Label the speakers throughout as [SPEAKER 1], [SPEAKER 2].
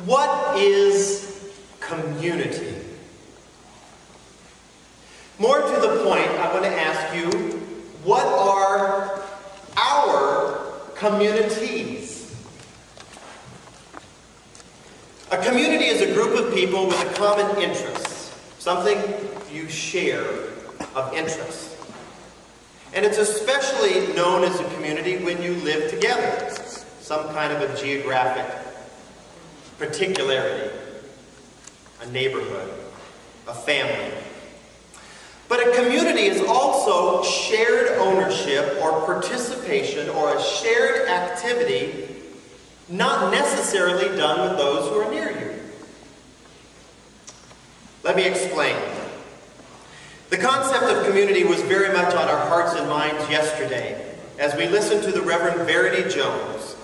[SPEAKER 1] What is community? More to the point, I want to ask you, what are our communities? A community is a group of people with a common interest, something you share of interest. And it's especially known as a community when you live together, some kind of a geographic particularity, a neighborhood, a family. But a community is also shared ownership or participation or a shared activity not necessarily done with those who are near you. Let me explain. The concept of community was very much on our hearts and minds yesterday as we listened to the Reverend Verity Jones.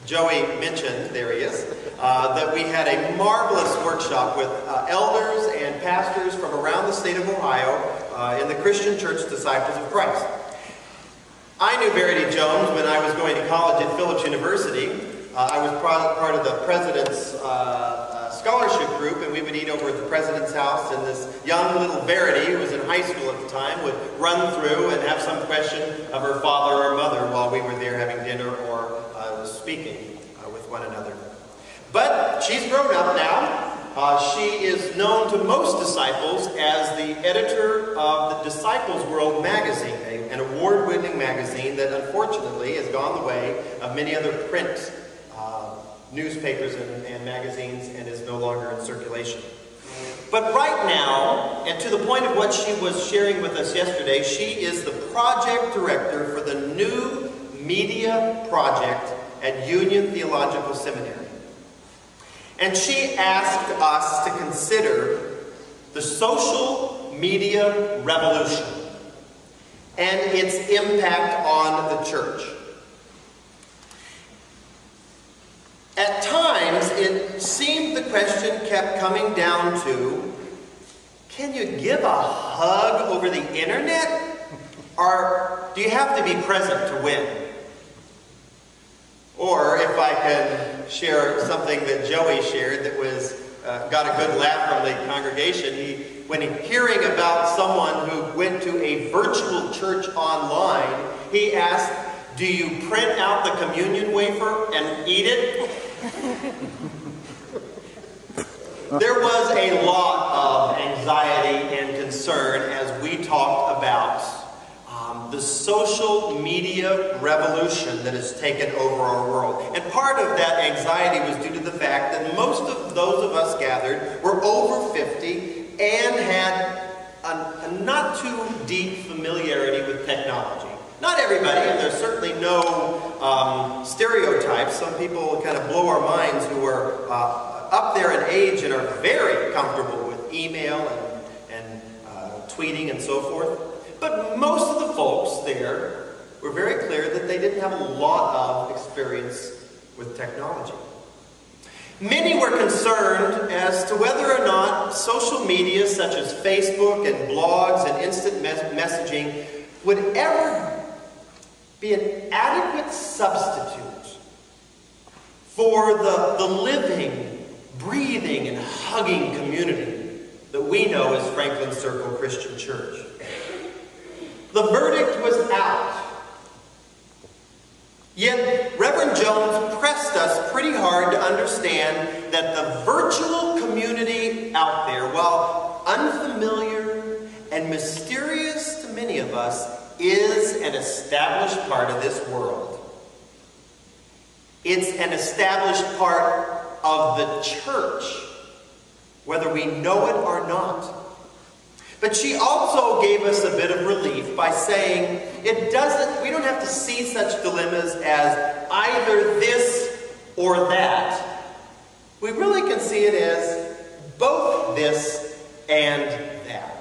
[SPEAKER 1] Joey mentioned, there he is, that we had a marvelous workshop with elders and pastors from around the state of Ohio in the Christian Church Disciples of Christ. I knew Verity Jones when I was going to college at Phillips University. I was part of the president's scholarship group, and we would eat over at the president's house, and this young little Verity, who was in high school at the time, would run through and have some question of her father or mother while we were there having dinner or speaking with one another. But she's grown up now. She is known to most disciples as the editor of the Disciples World magazine, an award-winning magazine that unfortunately has gone the way of many other print newspapers and magazines and is no longer in circulation. But right now, and to the point of what she was sharing with us yesterday, she is the project director for the new media project at Union Theological Seminary. And she asked us to consider the social media revolution and its impact on the church. At times, it seemed the question kept coming down to, can you give a hug over the internet? Or do you have to be present to win? Or if I can share something that Joey shared that was got a good laugh from the congregation, when hearing about someone who went to a virtual church online, he asked, do you print out the communion wafer and eat it? There was a lot of anxiety and concern as we talked about the social media revolution that has taken over our world. And part of that anxiety was due to the fact that most of those of us gathered were over 50 and had a not too deep familiarity with technology. Not everybody, and there's certainly no stereotypes. Some people kind of blow our minds who are up there in age and are very comfortable with email and tweeting and so forth. But most of the folks there were very clear that they didn't have a lot of experience with technology. Many were concerned as to whether or not social media such as Facebook and blogs and instant messaging would ever be an adequate substitute for the living, breathing, and hugging community that we know as Franklin Circle Christian Church. The verdict was out. Yet, Reverend Jones pressed us pretty hard to understand that the virtual community out there, while unfamiliar and mysterious to many of us, is an established part of this world. It's an established part of the church, whether we know it or not. But she also gave us a bit of relief by saying we don't have to see such dilemmas as either this or that. We really can see it as both this and that.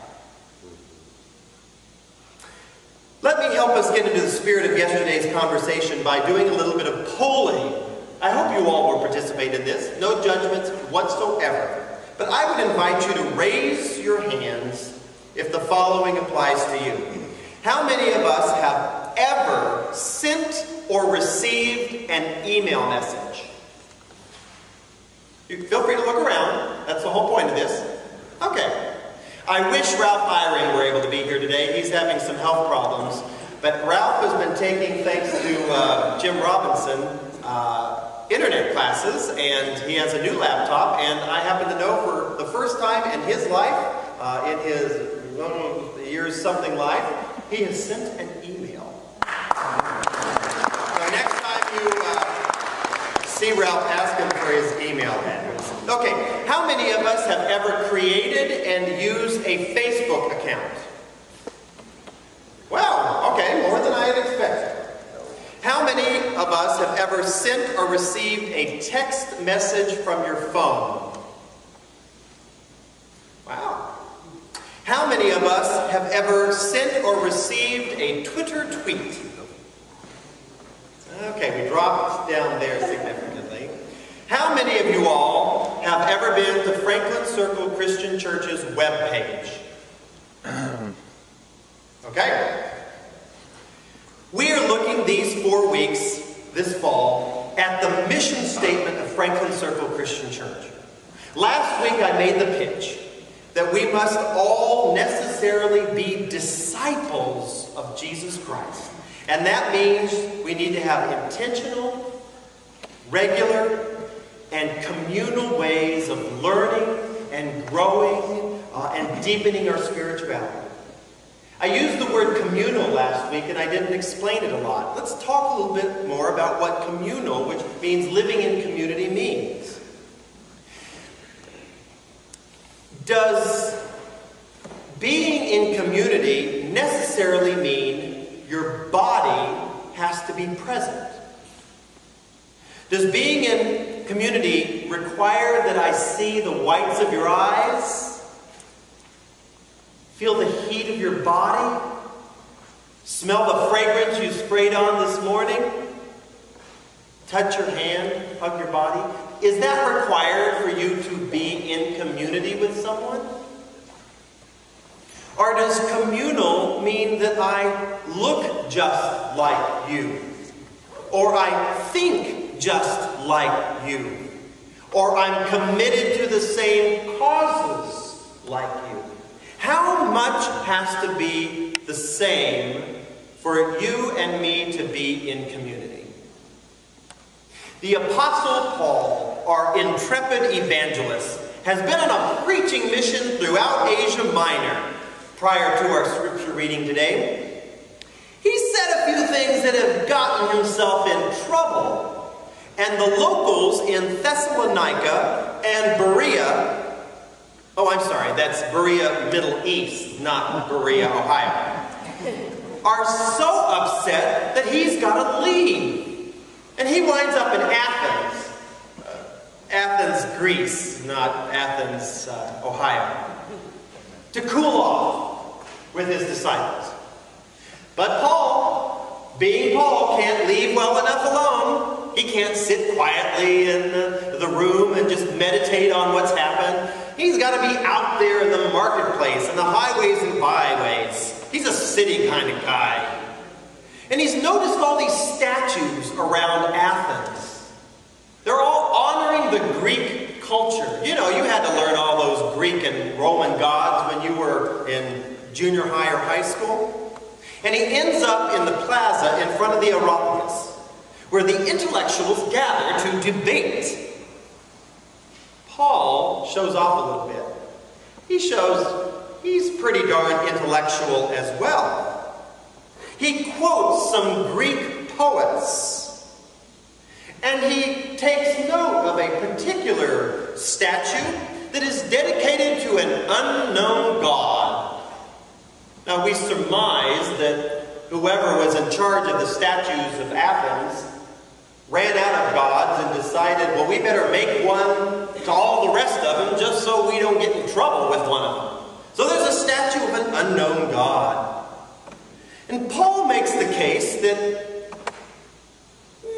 [SPEAKER 1] Let me help us get into the spirit of yesterday's conversation by doing a little bit of polling. I hope you all will participate in this. No judgments whatsoever. But I would invite you to raise your hands if the following applies to you. How many of us have ever sent or received an email message? You feel free to look around. That's the whole point of this. Okay. I wish Ralph Eyring were able to be here today. He's having some health problems. But Ralph has been taking, thanks to Jim Robinson, internet classes, and he has a new laptop, and I happen to know for the first time in his life, in his years something life, he has sent an email. So next time you see Ralph, ask him for his email address. Okay, how many of us have ever created and used a Facebook account? Wow, okay, more than I had expected. How many of us have ever sent or received a text message from your phone? Wow. How many of us have ever sent or received a Twitter tweet? Okay, we dropped down there significantly. How many of you all have ever been to Franklin Circle Christian Church's webpage? Okay. We are looking these 4 weeks, this fall, at the mission statement of Franklin Circle Christian Church. Last week I made the pitch that we must all necessarily be disciples of Jesus Christ. And that means we need to have intentional, regular, and communal ways of learning and growing and deepening our spirituality. I used the word communal last week and I didn't explain it a lot. Let's talk a little bit more about what communal, which means living in community, means. Does being in community necessarily mean your body has to be present? Does being in community require that I see the whites of your eyes? Feel the heat of your body? Smell the fragrance you sprayed on this morning? Touch your hand, hug your body? Is that required for you to be in community with someone? Or does communal mean that I look just like you? Or I think just like you? Or I'm committed to the same causes like you? How much has to be the same for you and me to be in community? The Apostle Paul, our intrepid evangelist, has been on a preaching mission throughout Asia Minor prior to our scripture reading today. He said a few things that have gotten himself in trouble, and the locals in Thessalonica and Berea, oh, I'm sorry, that's Berea, Middle East, not Berea, Ohio, are so upset that he's got to leave. And he winds up in Athens. Athens, Greece, not Athens, Ohio, to cool off with his disciples. But Paul, being Paul, can't leave well enough alone. He can't sit quietly in the room and just meditate on what's happened. He's got to be out there in the marketplace and the highways and byways. He's a city kind of guy. And he's noticed all these statues around Athens. They're all honoring the Greek culture. You know, you had to learn all those Greek and Roman gods when you were in junior high or high school. And he ends up in the plaza in front of the Areopagus, where the intellectuals gather to debate. Paul shows off a little bit. He shows he's pretty darn intellectual as well. He quotes some Greek poets, and he takes note of a particular statue that is dedicated to an unknown god. Now we surmise that whoever was in charge of the statues of Athens ran out of gods and decided, well, we better make one to all the rest of them just so we don't get in trouble with one of them. So there's a statue of an unknown god. And Paul makes the case that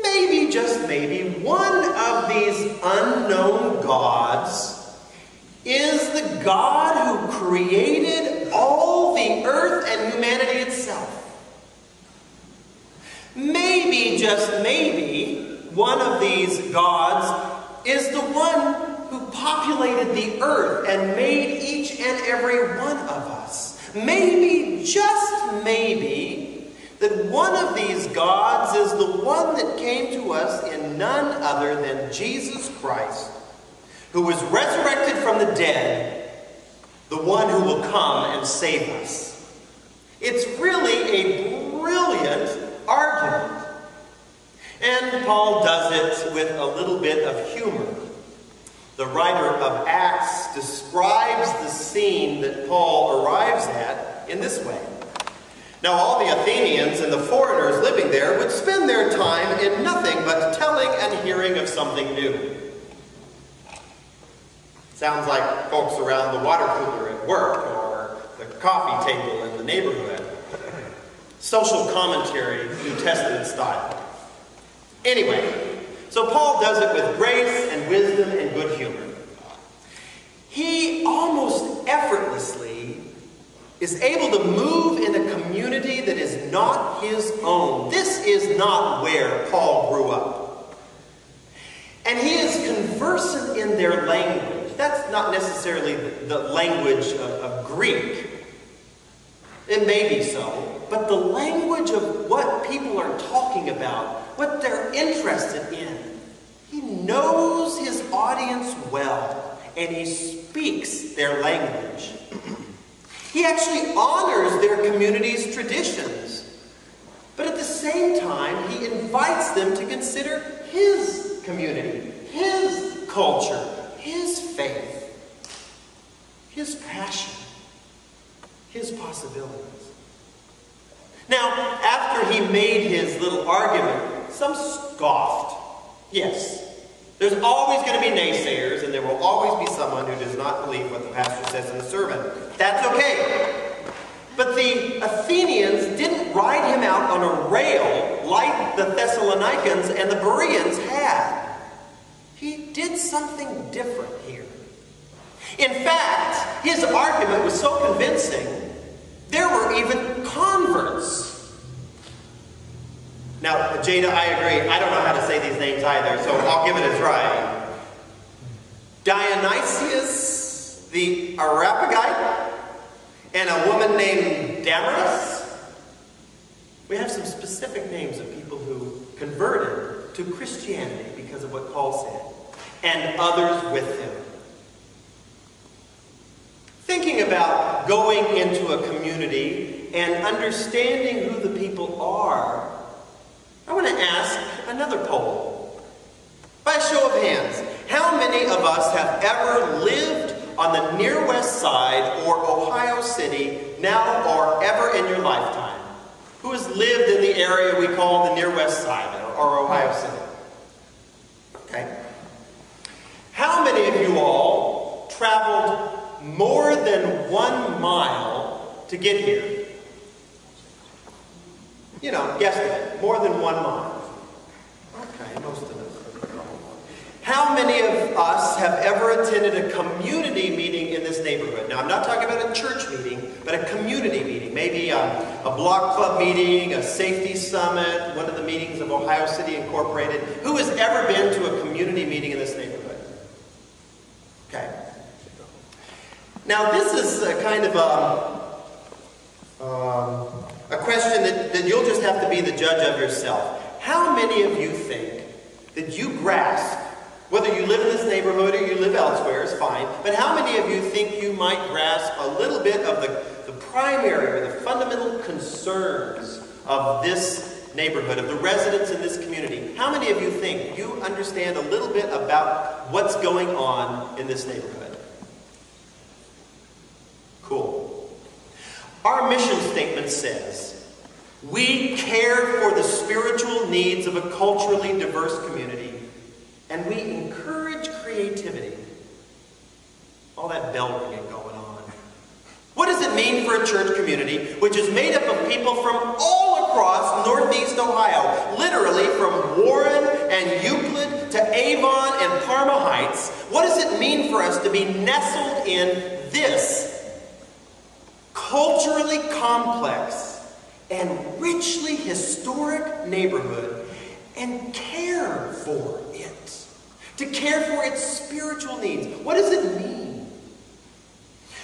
[SPEAKER 1] maybe, just maybe, one of these unknown gods is the God who created all the earth and humanity itself. Maybe, just maybe, one of these gods is the one populated the earth and made each and every one of us. Maybe, just maybe, that one of these gods is the one that came to us in none other than Jesus Christ, who was resurrected from the dead, the one who will come and save us. It's really a brilliant argument. And Paul does it with a little bit of humor. The writer of Acts describes the scene that Paul arrives at in this way. Now all the Athenians and the foreigners living there would spend their time in nothing but telling and hearing of something new. Sounds like folks around the water cooler at work or the coffee table in the neighborhood. Social commentary, New Testament style. Anyway, so Paul does it with grace and wisdom and good humor. He almost effortlessly is able to move in a community that is not his own. This is not where Paul grew up. And he is conversant in their language. That's not necessarily the language of Greek. It may be so, but the language of what people are talking about, what they're interested in. He knows his audience well, and he speaks their language. He actually honors their community's traditions, but at the same time, he invites them to consider his community, his culture, his faith, his passion, his possibilities. Now, after he made his little argument, some scoffed. Yes, there's always going to be naysayers, and there will always be someone who does not believe what the pastor says in the sermon. That's okay. But the Athenians didn't ride him out on a rail like the Thessalonians and the Bereans had. He did something different here. In fact, his argument was so convincing, there were even converts. Now, Jada, I agree. I don't know how to say these names either, so I'll give it a try. Dionysius the Areopagite and a woman named Damaris. We have some specific names of people who converted to Christianity because of what Paul said, and others with him. Thinking about going into a community and understanding who the people are, I want to ask another poll. By a show of hands, how many of us have ever lived on the near west side or Ohio City now or ever in your lifetime? Who has lived in the area we call the near west side or Ohio City? Okay. How many of you all traveled more than 1 mile to get here? You know, guess it. More than 1 mile. Okay, most of us. How many of us have ever attended a community meeting in this neighborhood? Now, I'm not talking about a church meeting, but a community meeting. Maybe a block club meeting, a safety summit, one of the meetings of Ohio City Incorporated. Who has ever been to a community meeting in this neighborhood? Okay. Now, this is a kind of a question that you'll just have to be the judge of yourself. How many of you think that you grasp, whether you live in this neighborhood or you live elsewhere is fine, but how many of you think you might grasp a little bit of the primary or the fundamental concerns of this neighborhood, of the residents in this community? How many of you think you understand a little bit about what's going on in this neighborhood? Cool. Our mission statement says, we care for the spiritual needs of a culturally diverse community, and we encourage creativity. All that bell ringing going on. What does it mean for a church community which is made up of people from all across Northeast Ohio, literally from Warren and Euclid to Avon and Parma Heights? What does it mean for us to be nestled in this culturally complex and richly historic neighborhood and care for it? to care for its spiritual needs. What does it mean?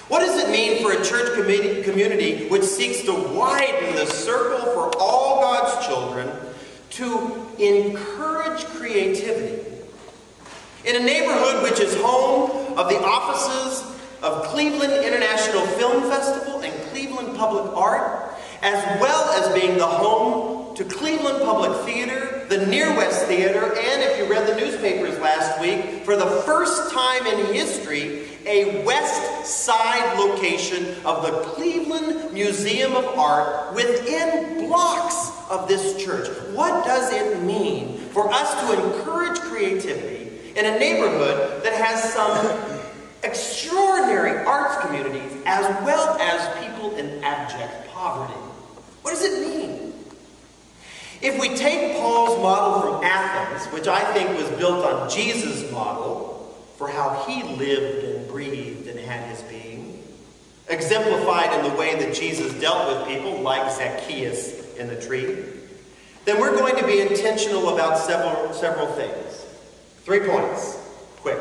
[SPEAKER 1] What does it mean for a church community which seeks to widen the circle for all God's children to encourage creativity? In a neighborhood which is home of the offices of Cleveland International Film Festival and Cleveland Public Art, as well as being the home to Cleveland Public Theater, the Near West Theater, and if you read the newspapers last week, for the first time in history, a West Side location of the Cleveland Museum of Art within blocks of this church. What does it mean for us to encourage creativity in a neighborhood that has some extraordinary arts communities as well as people in abject poverty? What does it mean? If we take Paul's model from Athens, which I think was built on Jesus' model for how he lived and breathed and had his being, exemplified in the way that Jesus dealt with people like Zacchaeus in the tree, then we're going to be intentional about several things. 3 points. Quick.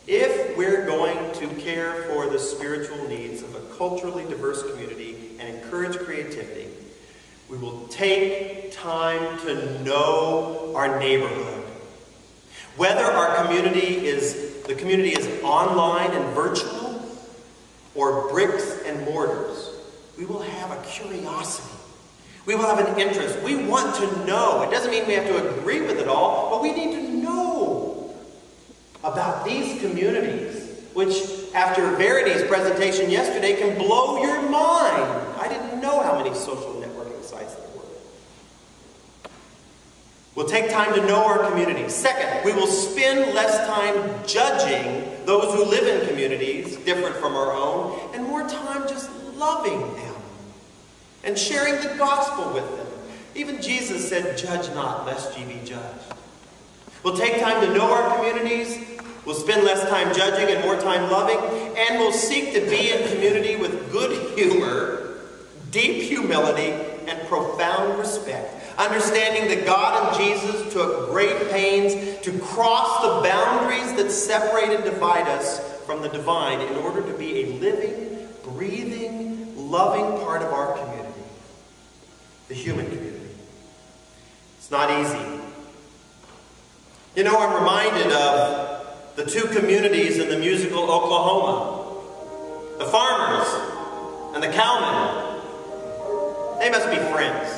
[SPEAKER 1] If we're going to care for the spiritual needs of a culturally diverse community and encourage creativity, we will take time to know our neighborhood. Whether our community is online and virtual, or bricks and mortars, we will have a curiosity. We will have an interest. We want to know. It doesn't mean we have to agree with it all, but we need to know about these communities, which, after Verity's presentation yesterday, can blow your mind. I didn't know how many social networking sites there were. We'll take time to know our community. Second, we will spend less time judging those who live in communities different from our own, and more time just loving them and sharing the gospel with them. Even Jesus said, "Judge not, lest ye be judged." We'll take time to know our communities. We'll spend less time judging and more time loving. And we'll seek to be in community with good humor, deep humility, and profound respect. Understanding that God and Jesus took great pains to cross the boundaries that separate and divide us from the divine in order to be a living, breathing, loving part of our community. The human community. It's not easy. You know, I'm reminded of the two communities in the musical Oklahoma. The farmers and the cowmen. They must be friends.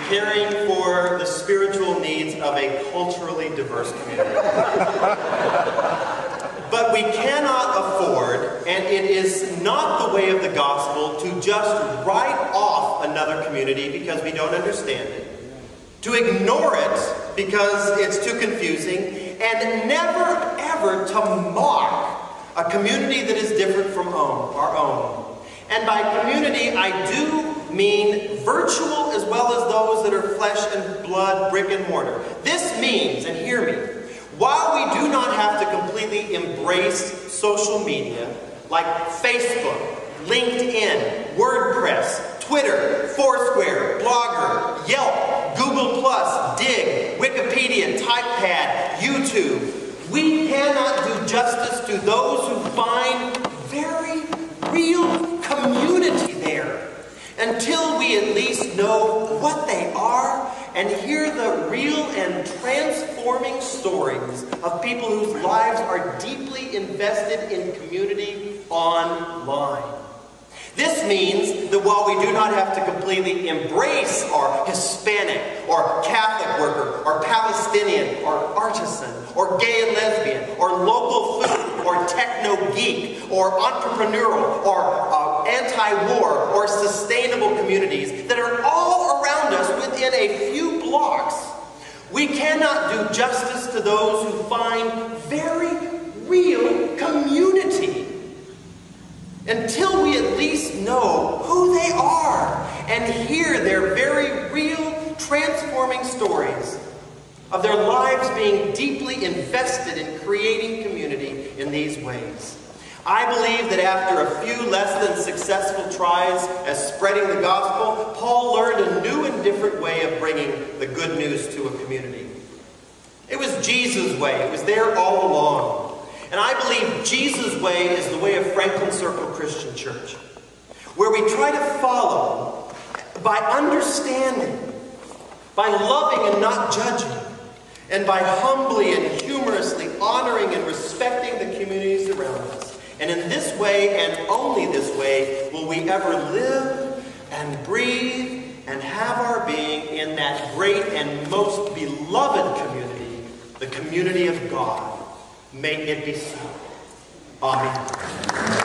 [SPEAKER 1] caring for the spiritual needs of a culturally diverse community. But we cannot afford, and it is not the way of the gospel, to just write off another community because we don't understand it, to ignore it because it's too confusing, and never ever to mock a community that is different from our own. And by community, I do mean virtual as well as those that are flesh and blood, brick and mortar. This means, and hear me, while we do not have to completely embrace social media like Facebook, LinkedIn, WordPress, Twitter, Foursquare, Blogger, Yelp, Google+, Dig, Wikipedia, TypePad, YouTube, we cannot do justice to those who find very real community there until we at least know what they are and hear the real and transforming stories of people whose lives are deeply invested in community online. This means that while we do not have to completely embrace our Hispanic or Catholic worker or Palestinian or artisan or gay and lesbian or local food or techno-geek or entrepreneurial or anti-war or sustainable communities that are all around us within a few blocks, we cannot do justice to those who find very real community until we at least know who they are and hear their very real, transforming stories of their lives being deeply invested in creating community in these ways. I believe that after a few less than successful tries at spreading the gospel, Paul learned a new and different way of bringing the good news to a community. It was Jesus' way. It was there all along. And I believe Jesus' way is the way of Franklin Circle Christian Church, where we try to follow by understanding, by loving and not judging, and by humbly and humorously honoring and respecting the communities around us. And in this way, and only this way, will we ever live and breathe and have our being in that great and most beloved community, the community of God. May it be so. Amen.